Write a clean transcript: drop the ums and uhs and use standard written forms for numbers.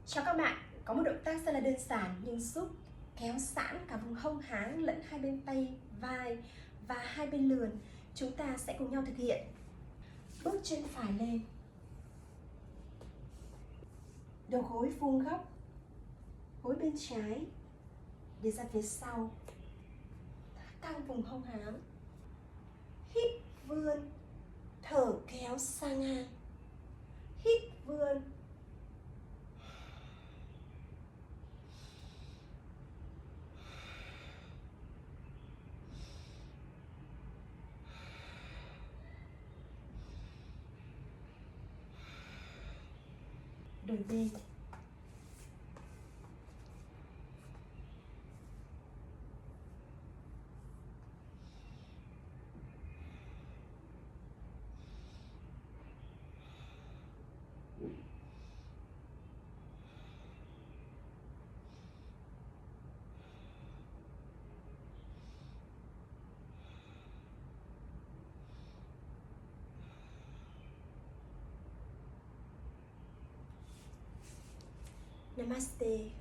Chào các bạn, có một động tác rất là đơn giản nhưng giúp kéo giãn cả vùng hông háng lẫn hai bên tay, vai và hai bên lườn. Chúng ta sẽ cùng nhau thực hiện. Bước chân phải lên, đầu gối vuông góc, gối bên trái để ra phía sau, căng vùng hông háng, hít vươn, thở kéo sang ngang, hít vươn, đổi bên. Namaste.